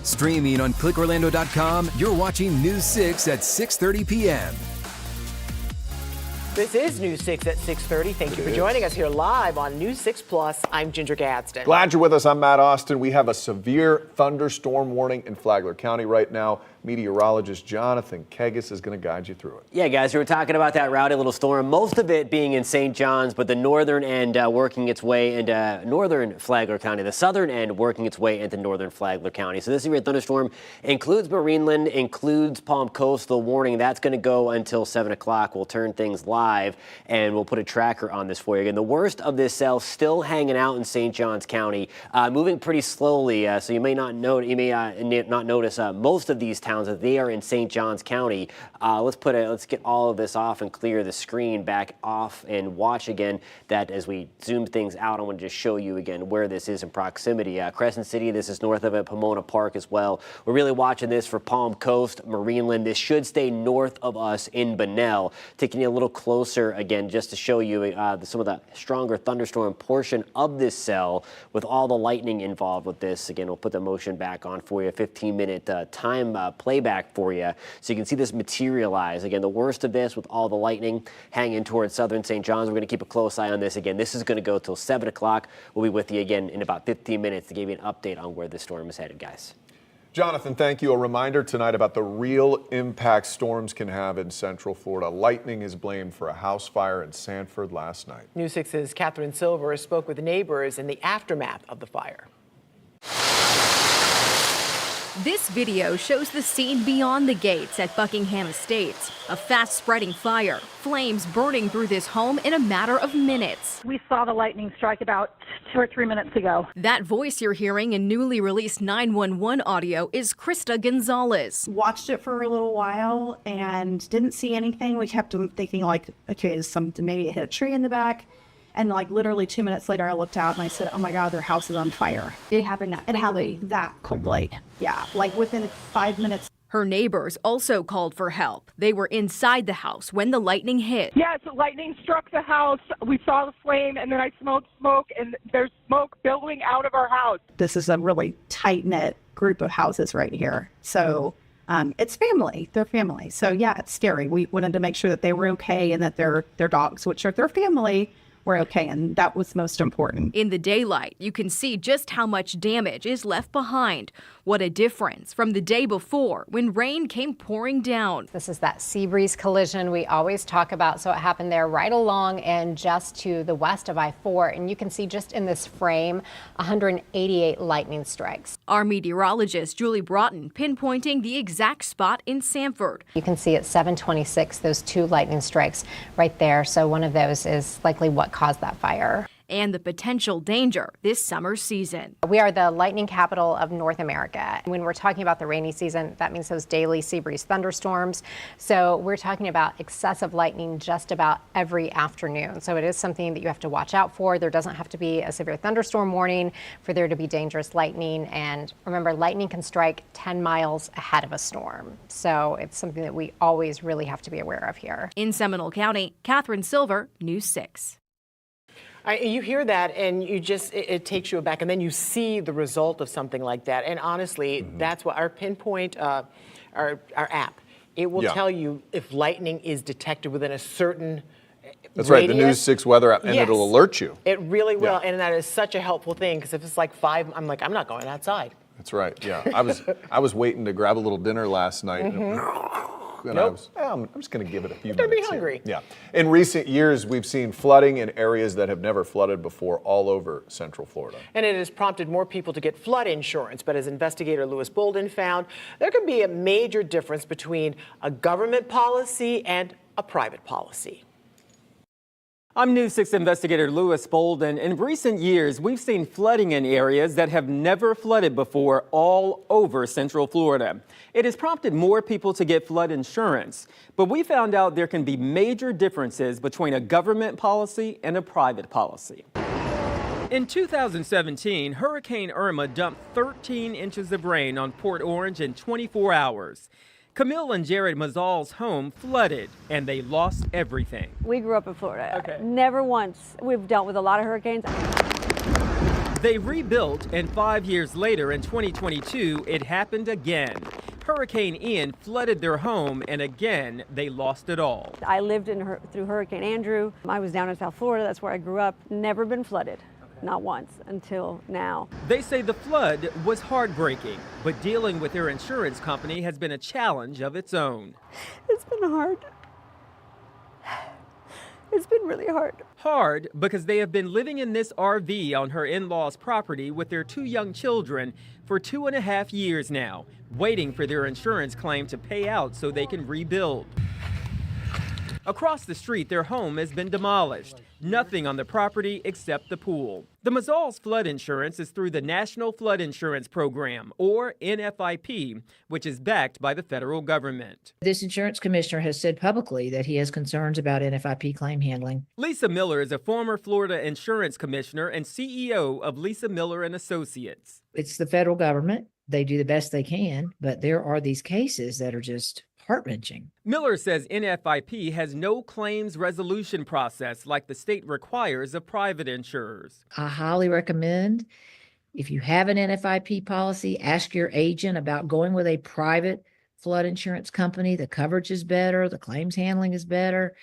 Streaming on clickorlando.com, you're watching News 6 at 6:30 p.m. This is News 6 at 6:30. Thank you for joining us here live on News 6 Plus. I'm Ginger Gadsden. Glad you're with us. I'm Matt Austin. We have a severe thunderstorm warning in Flagler County right now. Meteorologist Jonathan Kegas is going to guide you through it. Yeah, guys, we were talking about that rowdy little storm, most of it being in St. John's, but the northern end working its way into northern Flagler County, the southern end working its way into northern Flagler County. So this severe thunderstorm includes Marineland, includes Palm Coast. The warning, that's going to go until 7 o'clock. We'll turn things live, and we'll put a tracker on this for you. Again, the worst of this cell still hanging out in St. John's County, moving pretty slowly, so you may not notice most of these towns that they are in St. John's County. Let's get all of this off and clear the screen back off and watch again that as we zoom things out. I want to just show you again where this is in proximity. Crescent City, this is north of it, Pomona Park as well. We're really watching this for Palm Coast, Marineland. This should stay north of us in Bunnell. Taking you a little closer again just to show you some of the stronger thunderstorm portion of this cell with all the lightning involved with this. Again, we'll put the motion back on for you, 15-minute time playback for you so you can see this materialize. Again, the worst of this with all the lightning hanging towards southern St. John's. We're going to keep a close eye on this. Again, this is going to go till 7 o'clock. We'll be with you again in about 15 minutes to give you an update on where this storm is headed, guys. Jonathan, thank you. A reminder tonight about the real impact storms can have in Central Florida. Lightning is blamed for a house fire in Sanford last night. News 6's Catherine Silver spoke with neighbors in the aftermath of the fire. This video shows the scene beyond the gates at Buckingham Estates. A fast-spreading fire, flames burning through this home in a matter of minutes. We saw the lightning strike about 2 or 3 minutes ago. That voice you're hearing in newly released 911 audio is Krista Gonzalez. Watched it for a little while and didn't see anything. We kept thinking like, okay, maybe it hit a tree in the back. And like literally 2 minutes later, I looked out and I said, oh my God, their house is on fire. It happened that quickly. Yeah, like within 5 minutes. Her neighbors also called for help. They were inside the house when the lightning hit. Yes, lightning struck the house. We saw the flame and then I smelled smoke and there's smoke billowing out of our house. This is a really tight-knit group of houses right here. So it's family. They're family. So yeah, it's scary. We wanted to make sure that they were okay and that their dogs, which are their family, were okay, and that was most important. In the daylight, you can see just how much damage is left behind. What a difference from the day before when rain came pouring down. This is that sea breeze collision we always talk about. So it happened there right along and just to the west of I-4. And you can see just in this frame, 188 lightning strikes. Our meteorologist, Julie Broughton, pinpointing the exact spot in Sanford. You can see at 7:26, those 2 lightning strikes right there. So one of those is likely what caused that fire. And the potential danger this summer season. We are the lightning capital of North America. When we're talking about the rainy season, that means those daily sea breeze thunderstorms. So we're talking about excessive lightning just about every afternoon. So it is something that you have to watch out for. There doesn't have to be a severe thunderstorm warning for there to be dangerous lightning. And remember, lightning can strike 10 miles ahead of a storm. So it's something that we always really have to be aware of here. In Seminole County, Catherine Silver, News 6. You hear that and it takes you aback, and then you see the result of something like that. And honestly, that's what our Pinpoint, our app, it will tell you if lightning is detected within a certain That's radius. right, the News 6 weather app, and Yes. it'll alert you. It really will, and that is such a helpful thing, because if it's like 5, I'm like, I'm not going outside. That's right, yeah. I was waiting to grab a little dinner last night. And I'm just going to give it a few minutes. You're going to be hungry. Yeah. In recent years, we've seen flooding in areas that have never flooded before all over Central Florida. And it has prompted more people to get flood insurance. But as investigator Lewis Bolden found, there can be a major difference between a government policy and a private policy. I'm News 6 investigator Lewis Bolden. In recent years, we've seen flooding in areas that have never flooded before all over Central Florida. It has prompted more people to get flood insurance, but we found out there can be major differences between a government policy and a private policy. In 2017, Hurricane Irma dumped 13 inches of rain on Port Orange in 24 hours. Camille and Jared Mazzal's home flooded, and they lost everything. We grew up in Florida. Never once. We've dealt with a lot of hurricanes. They rebuilt, and 5 years later in 2022, it happened again. Hurricane Ian flooded their home, and again, they lost it all. I lived through Hurricane Andrew. I was down in South Florida. That's where I grew up. Never been flooded. Not once until now. They say the flood was heartbreaking, but dealing with their insurance company has been a challenge of its own. It's been hard. It's been really hard. Hard because they have been living in this RV on her in-laws' property with their 2 young children for 2.5 years now, waiting for their insurance claim to pay out so they can rebuild. Across the street, their home has been demolished. Nothing on the property except the pool. The Mazzal's flood insurance is through the National Flood Insurance Program, or NFIP, which is backed by the federal government. This insurance commissioner has said publicly that he has concerns about NFIP claim handling. Lisa Miller is a former Florida insurance commissioner and CEO of Lisa Miller and Associates. It's the federal government. They do the best they can, but there are these cases that are just heart-wrenching. Miller says NFIP has no claims resolution process like the state requires of private insurers. I highly recommend, if you have an NFIP policy, ask your agent about going with a private flood insurance company. The coverage is better, the claims handling is better,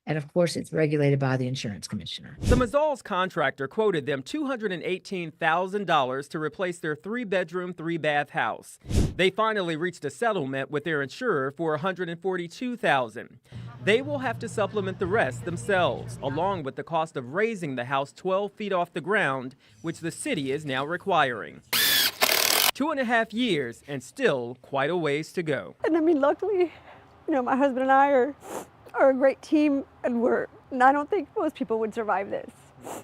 and of course, it's regulated by the insurance commissioner. The Mazzal's contractor quoted them $218,000 to replace their 3-bedroom, 3-bath house. They finally reached a settlement with their insurer for $142,000. They will have to supplement the rest themselves, along with the cost of raising the house 12 feet off the ground, which the city is now requiring. 2.5 years and still quite a ways to go. And I mean, luckily, my husband and I are a great team, and I don't think most people would survive this,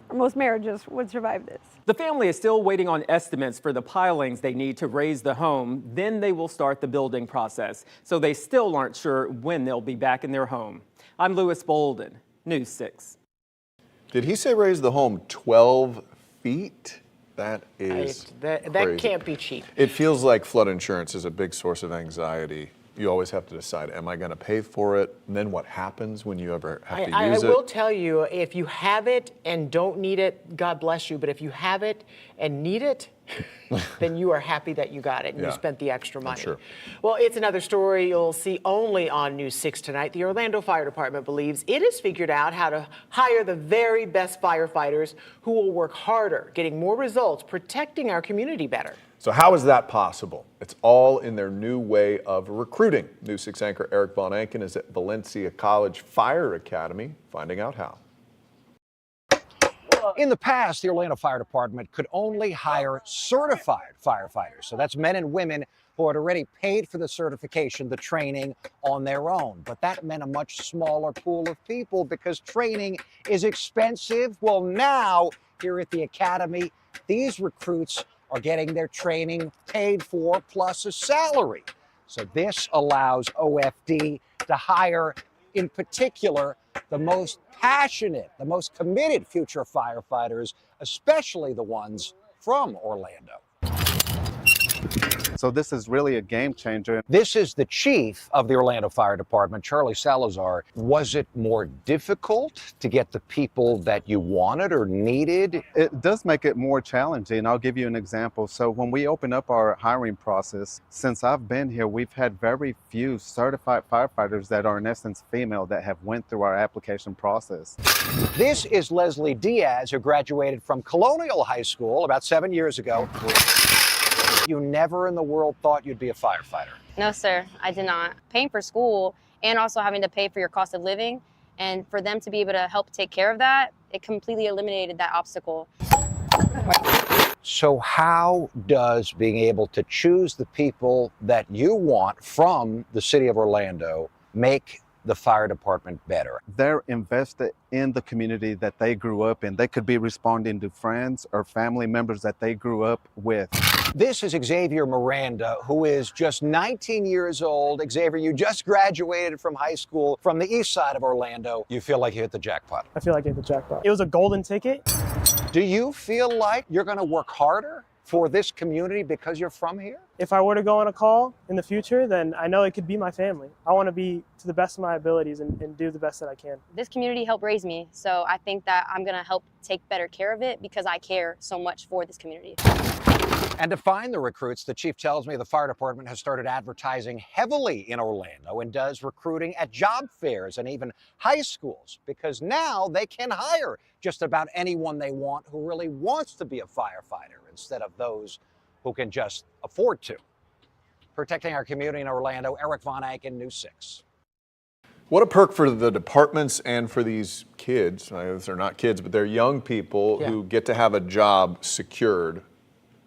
or most marriages would survive this. The family is still waiting on estimates for the pilings they need to raise the home. Then they will start the building process. So they still aren't sure when they'll be back in their home. I'm Louis Bolden, News 6. Did he say raise the home 12 feet? That is that can't be cheap. It feels like flood insurance is a big source of anxiety. You always have to decide, am I going to pay for it? And then what happens when you ever have to use it? I will tell you, if you have it and don't need it, God bless you. But if you have it and need it, then you are happy that you got it and you spent the extra money. Sure. Well, it's another story you'll see only on News 6 tonight. The Orlando Fire Department believes it has figured out how to hire the very best firefighters who will work harder, getting more results, protecting our community better. So how is that possible? It's all in their new way of recruiting. News 6 anchor Eric Von Anken is at Valencia College Fire Academy, finding out how. In the past, the Orlando Fire Department could only hire certified firefighters. So that's men and women who had already paid for the certification, the training on their own. But that meant a much smaller pool of people because training is expensive. Well, now here at the Academy, these recruits are getting their training paid for plus a salary. So this allows OFD to hire, in particular, the most passionate, the most committed future firefighters, especially the ones from Orlando. So this is really a game changer. This is the chief of the Orlando Fire Department, Charlie Salazar. Was it more difficult to get the people that you wanted or needed? It does make it more challenging. I'll give you an example. So when we open up our hiring process, since I've been here, we've had very few certified firefighters that are in essence female that have went through our application process. This is Leslie Diaz, who graduated from Colonial High School about 7 years ago. You never in the world thought you'd be a firefighter. No, sir, I did not. Paying for school and also having to pay for your cost of living, and for them to be able to help take care of that, it completely eliminated that obstacle. So how does being able to choose the people that you want from the city of Orlando make the fire department better? They're invested in the community that they grew up in. They could be responding to friends or family members that they grew up with. This is Xavier Miranda, who is just 19 years old. Xavier, you just graduated from high school from the east side of Orlando. You feel like you hit the jackpot. I feel like I hit the jackpot. It was a golden ticket. Do you feel like you're going to work harder for this community because you're from here? If I were to go on a call in the future, then I know it could be my family. I want to be to the best of my abilities and do the best that I can. This community helped raise me, so I think that I'm gonna help take better care of it because I care so much for this community. And to find the recruits, the chief tells me the fire department has started advertising heavily in Orlando and does recruiting at job fairs and even high schools, because now they can hire just about anyone they want who really wants to be a firefighter instead of those who can just afford to. Protecting our community in Orlando, Eric Von Anken, News 6. What a perk for the departments and for these kids. I guess they're not kids, but they're young people who get to have a job secured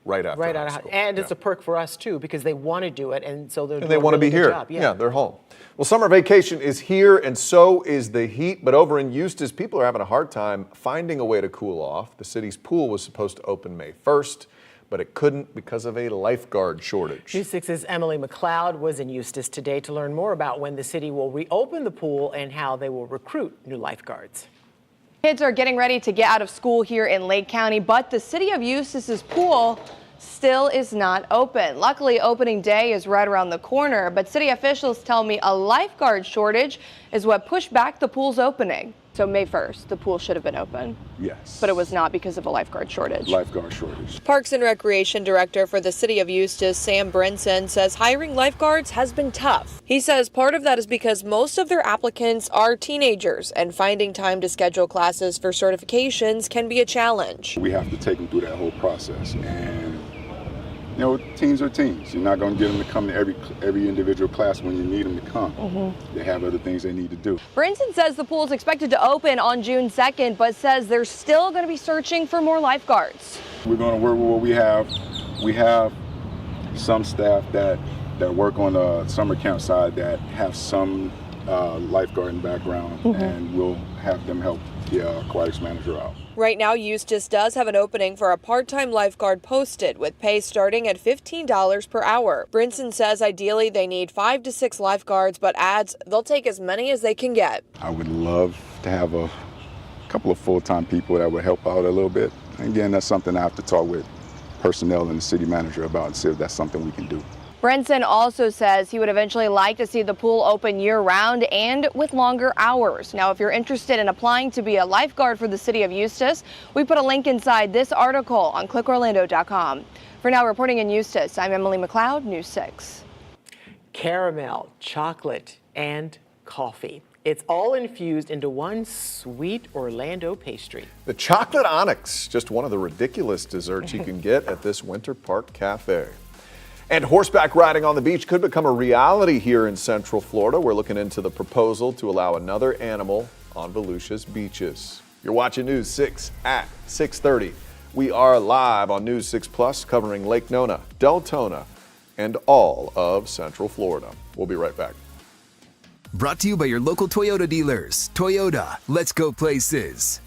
right after high school. And it's a perk for us too, because they want to do it, and so they're And they want to be here. Yeah, they're home. Well, summer vacation is here, and so is the heat. But over in Eustis, people are having a hard time finding a way to cool off. The city's pool was supposed to open May 1st, but it couldn't because of a lifeguard shortage. News 6's Emily McLeod was in Eustis today to learn more about when the city will reopen the pool and how they will recruit new lifeguards. Kids are getting ready to get out of school here in Lake County, but the city of Eustis's pool still is not open. Luckily, opening day is right around the corner, but city officials tell me a lifeguard shortage is what pushed back the pool's opening. So May 1st, the pool should have been open. Yes. But it was not because of a lifeguard shortage. Lifeguard shortage. Parks and Recreation Director for the City of Eustis, Sam Brinson, says hiring lifeguards has been tough. He says part of that is because most of their applicants are teenagers, and finding time to schedule classes for certifications can be a challenge. We have to take them through that whole process, and you know, teams are teams. You're not going to get them to come to every individual class when you need them to come. They have other things they need to do. Brinson says the pool is expected to open on June 2nd, but says they're still going to be searching for more lifeguards. We're going to work with what we have. We have some staff that work on the summer camp side that have some lifeguarding background, and we'll have them help the aquatics manager out. Right now, Eustis does have an opening for a part-time lifeguard posted, with pay starting at $15 per hour. Brinson says ideally they need 5 to 6 lifeguards, but adds they'll take as many as they can get. I would love to have a couple of full-time people that would help out a little bit. Again, that's something I have to talk with personnel and the city manager about and see if that's something we can do. Brinson also says he would eventually like to see the pool open year-round and with longer hours. Now, if you're interested in applying to be a lifeguard for the city of Eustis, we put a link inside this article on clickorlando.com. For now, reporting in Eustis, I'm Emily McLeod, News 6. Caramel, chocolate, and coffee. It's all infused into one sweet Orlando pastry. The chocolate onyx, just one of the ridiculous desserts you can get at this Winter Park Cafe. And horseback riding on the beach could become a reality here in Central Florida. We're looking into the proposal to allow another animal on Volusia's beaches. You're watching News 6 at 6:30. We are live on News 6 Plus covering Lake Nona, Deltona, and all of Central Florida. We'll be right back. Brought to you by your local Toyota dealers. Toyota, let's go places.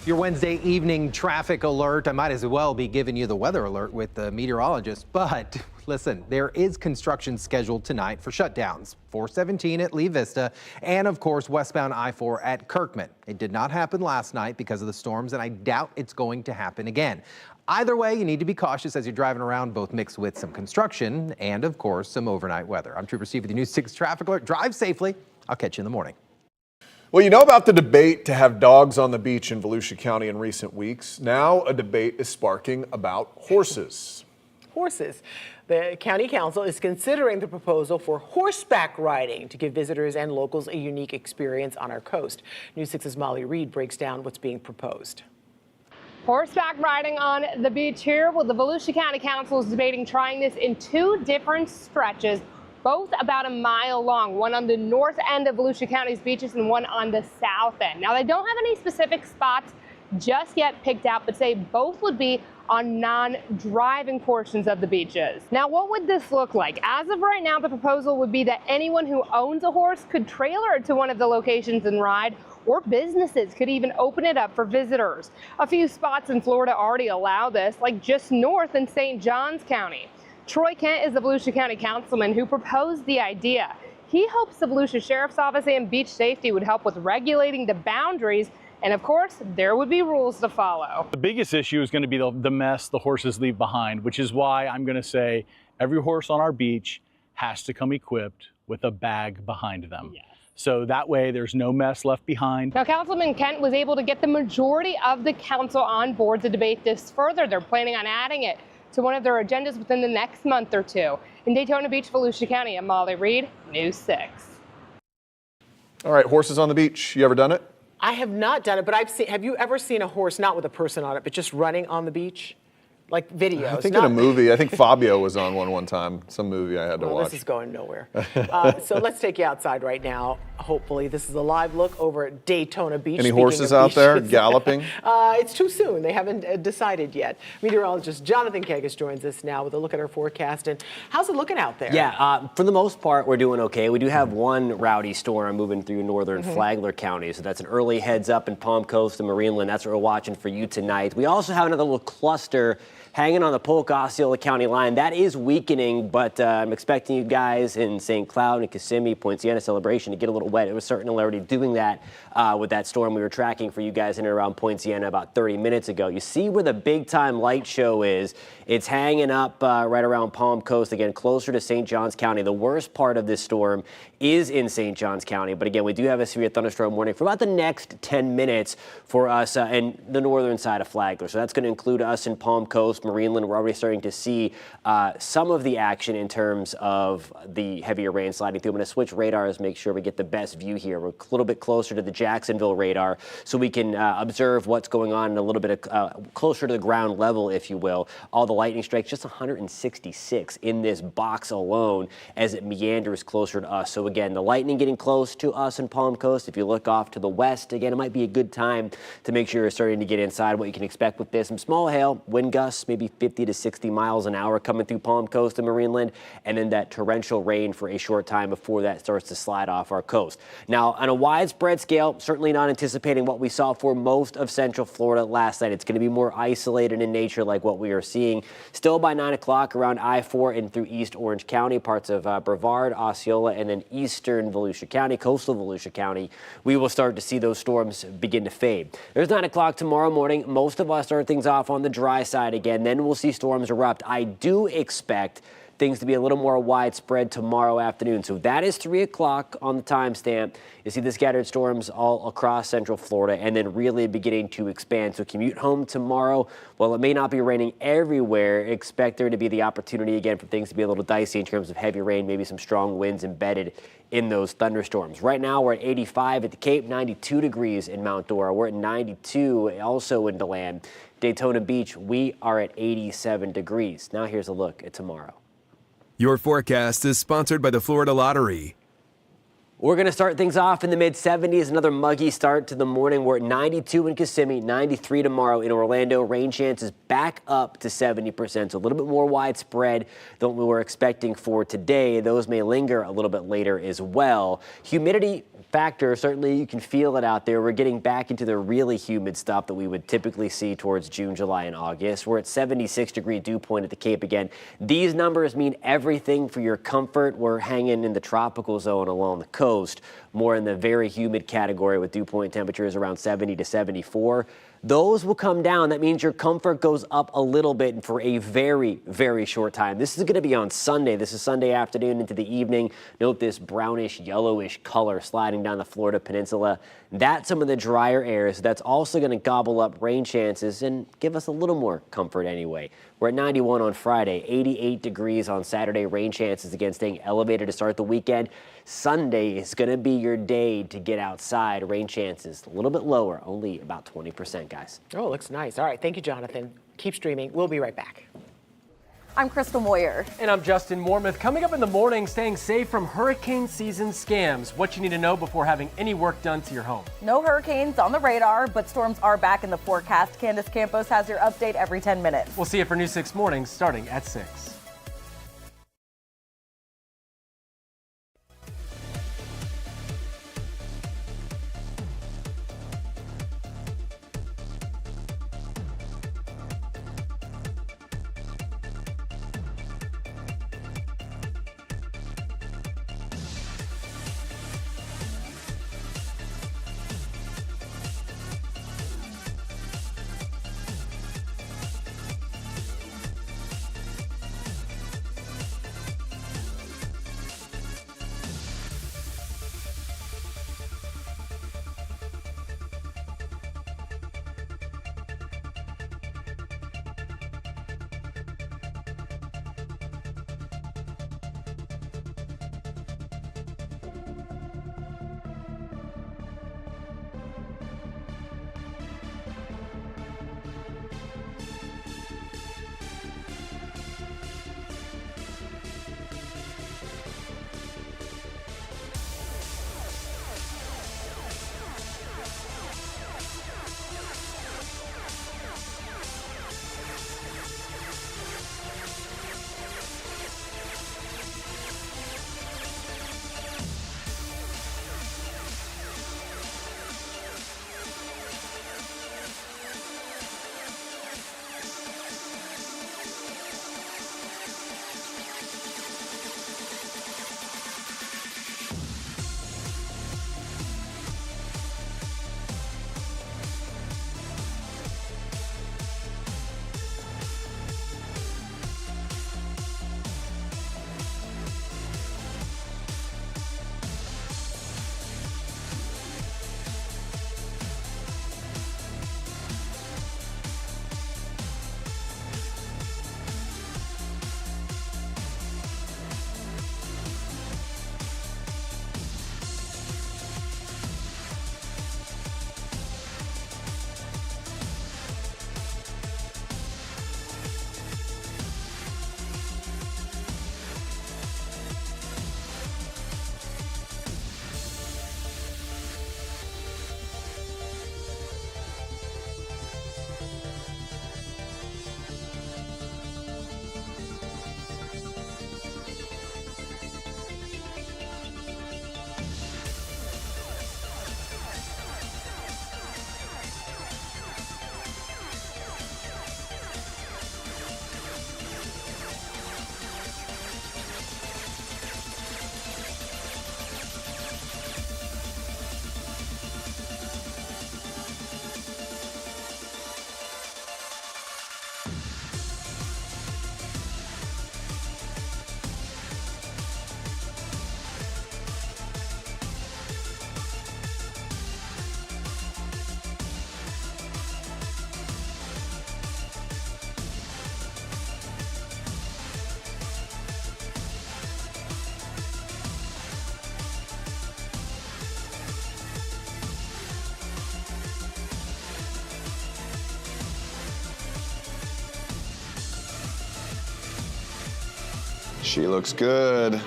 Your Wednesday evening traffic alert. I might as well be giving you the weather alert with the meteorologist, but listen, there is construction scheduled tonight for shutdowns. 417 at Lee Vista and of course westbound I-4 at Kirkman. It did not happen last night because of the storms and I doubt it's going to happen again. Either way, you need to be cautious as you're driving around, both mixed with some construction and of course some overnight weather. I'm Trooper Steve with the News 6 traffic alert. Drive safely. I'll catch you in the morning. Well, you know about the debate to have dogs on the beach in Volusia County in recent weeks. Now a debate is sparking about horses. Horses. The county council is considering the proposal for horseback riding to give visitors and locals a unique experience on our coast. News 6's Molly Reed breaks down what's being proposed. Horseback riding on the beach here. Well, the Volusia County Council is debating trying this in 2 different stretches, both about a mile long, one on the north end of Volusia County's beaches and one on the south end. Now, they don't have any specific spots just yet picked out, but say both would be on non-driving portions of the beaches. Now, what would this look like? As of right now, the proposal would be that anyone who owns a horse could trailer it to one of the locations and ride, or businesses could even open it up for visitors. A few spots in Florida already allow this, like just north in St. Johns County. Troy Kent is the Volusia County councilman who proposed the idea. He hopes the Volusia Sheriff's Office and beach safety would help with regulating the boundaries, and of course, there would be rules to follow. The biggest issue is going to be the mess the horses leave behind, which is why I'm going to say every horse on our beach has to come equipped with a bag behind them. Yes. So that way there's no mess left behind. Now, Councilman Kent was able to get the majority of the council on board to debate this further. They're planning on adding it to one of their agendas within the next month or two. In Daytona Beach, Volusia County, I'm Molly Reed, News 6. All right, horses on the beach. You ever done it? I have not done it, but have you ever seen a horse, not with a person on it, but just running on the beach? Like videos. I think in a movie. I think Fabio was on one time. Some movie I had to watch. This is going nowhere. So let's take you outside right now. Hopefully, this is a live look over at Daytona Beach. Any horses out there galloping? It's too soon. They haven't decided yet. Meteorologist Jonathan Kegas joins us now with a look at our forecast. And how's it looking out there? Yeah, for the most part, we're doing okay. We do have one rowdy storm moving through northern Flagler County. So that's an early heads up in Palm Coast and Marineland. That's what we're watching for you tonight. We also have another little cluster hanging on the Polk-Osceola County line. That is weakening, but I'm expecting you guys in St. Cloud and Kissimmee, Point Siena, Celebration to get a little wet. It was certainly already doing that with that storm we were tracking for you guys in and around Point Siena about 30 minutes ago. You see where the big time light show is. It's hanging up right around Palm Coast, again, closer to St. Johns County. The worst part of this storm is in St. Johns County, but again, we do have a severe thunderstorm warning for about the next 10 minutes for us and the northern side of Flagler. So that's going to include us in Palm Coast, Marineland. We're already starting to see some of the action in terms of the heavier rain sliding through. I'm going to switch radars, make sure we get the best view here. We're a little bit closer to the Jacksonville radar so we can observe what's going on a little bit closer to the ground level, if you will. All the lightning strikes, just 166 in this box alone as it meanders closer to us. So again, the lightning getting close to us in Palm Coast. If you look off to the west, again, it might be a good time to make sure you're starting to get inside what you can expect with this. Some small hail, wind gusts, maybe 50 to 60 miles an hour coming through Palm Coast and Marineland, and then that torrential rain for a short time before that starts to slide off our coast. Now, on a widespread scale, certainly not anticipating what we saw for most of Central Florida last night. It's going to be more isolated in nature like what we are seeing. Still by 9 o'clock around I-4 and through East Orange County, parts of Brevard, Osceola, and then eastern Volusia County, coastal Volusia County, we will start to see those storms begin to fade. There's 9 o'clock tomorrow morning. Most of us start things off on the dry side again. Then we'll see storms erupt. I do expect things to be a little more widespread tomorrow afternoon. So that is 3 o'clock on the timestamp. You see the scattered storms all across Central Florida and then really beginning to expand. So commute home tomorrow. While it may not be raining everywhere, expect there to be the opportunity again for things to be a little dicey in terms of heavy rain, maybe some strong winds embedded in those thunderstorms. Right now we're at 85 at the Cape, 92 degrees in Mount Dora. We're at 92 also in DeLand. Daytona Beach, we are at 87 degrees. Now here's a look at tomorrow. Your forecast is sponsored by the Florida Lottery. We're going to start things off in the mid-70s. Another muggy start to the morning. We're at 92 in Kissimmee, 93 tomorrow in Orlando. Rain chances back up to 70%, so a little bit more widespread than what we were expecting for today. Those may linger a little bit later as well. Humidity factor. Certainly you can feel it out there. We're getting back into the really humid stuff that we would typically see towards June, July, and August. We're at 76-degree dew point at the Cape again. These numbers mean everything for your comfort. We're hanging in the tropical zone along the coast, more in the very humid category with dew point temperatures around 70 to 74. Those will come down. That means your comfort goes up a little bit for a very, very short time. This is going to be on Sunday. This is Sunday afternoon into the evening. Note this brownish, yellowish color sliding down the Florida peninsula. That's some of the drier air. So that's also going to gobble up rain chances and give us a little more comfort anyway. We're at 91 on Friday, 88 degrees on Saturday. Rain chances again staying elevated to start the weekend. Sunday is going to be your day to get outside. Rain chances a little bit lower, only about 20%, guys. Oh, looks nice. All right, thank you, Jonathan. Keep streaming. We'll be right back. I'm Crystal Moyer. And I'm Justin Mormouth. Coming up in the morning, staying safe from hurricane season scams. What you need to know before having any work done to your home. No hurricanes on the radar, but storms are back in the forecast. Candace Campos has your update every 10 minutes. We'll see you for News 6 Mornings starting at 6. She looks good.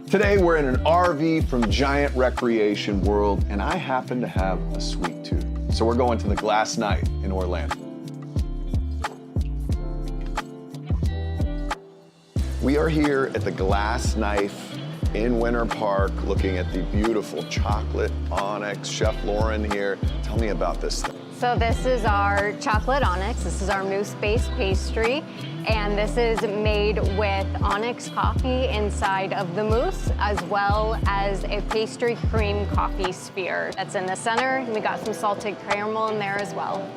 Today we're in an RV from Giant Recreation World, and I happen to have a sweet tooth. So we're going to the Glass Night in Orlando. We are here at the Glass Knife in Winter Park, looking at the beautiful chocolate onyx. Chef Lauren here. Tell me about this thing. So this is our chocolate onyx. This is our mousse-based pastry. And this is made with onyx coffee inside of the mousse, as well as a pastry cream coffee sphere that's in the center. We got some salted caramel in there as well.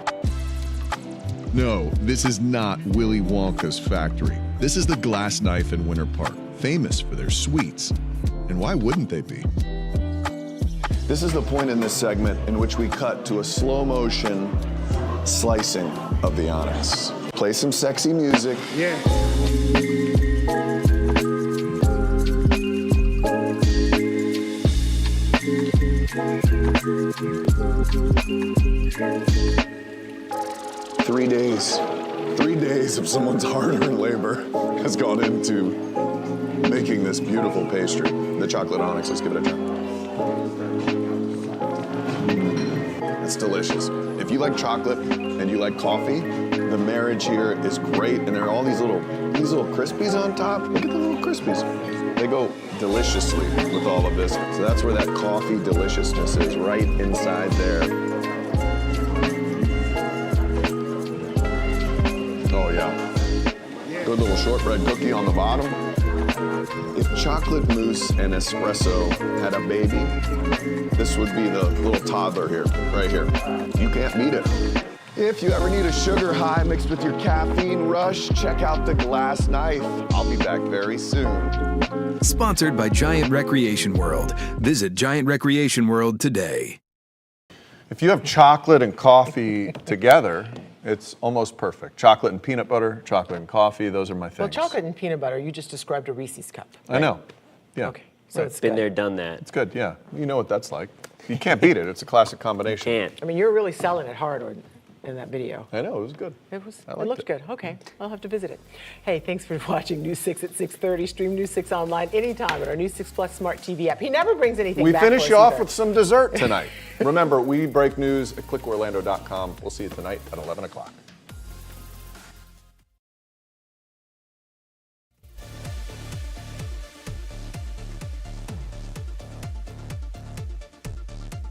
No, this is not Willy Wonka's factory. This is the Glass Knife in Winter Park, famous for their sweets. And why wouldn't they be? This is the point in this segment in which we cut to a slow motion slicing of the onyx. Play some sexy music. Yeah. 3 days. 3 days of someone's hard-earned labor has gone into making this beautiful pastry. The chocolate onyx, let's give it a try. It's delicious. If you like chocolate and you like coffee, the marriage here is great. And there are all these little crispies on top. Look at the little crispies. They go deliciously with all of this. So that's where that coffee deliciousness is, right inside there. Oh yeah. Good little shortbread cookie on the bottom. If chocolate mousse and espresso had a baby, this would be the little toddler here, right here. You can't beat it. If you ever need a sugar high mixed with your caffeine rush, check out the Glass Knife. I'll be back very soon. Sponsored by Giant Recreation World. Visit Giant Recreation World today. If you have chocolate and coffee together, it's almost perfect. Chocolate and peanut butter, chocolate and coffee, those are my things. Well, chocolate and peanut butter, you just described a Reese's cup. I know. Yeah. Okay. So it's Been good. there, done that. It's good, yeah. You know what that's like. You can't beat it. It's a classic combination. Can't. I mean, you're really selling it hard in that video. I know, it was good. It liked looked good. Okay, I'll have to visit it. Hey, thanks for watching News 6 at 6:30. Stream News 6 online anytime at our News 6 Plus Smart TV app. He never brings anything We back finish for us you off either. with some dessert tonight. Remember, we break news at clickorlando.com. We'll see you tonight at 11 o'clock.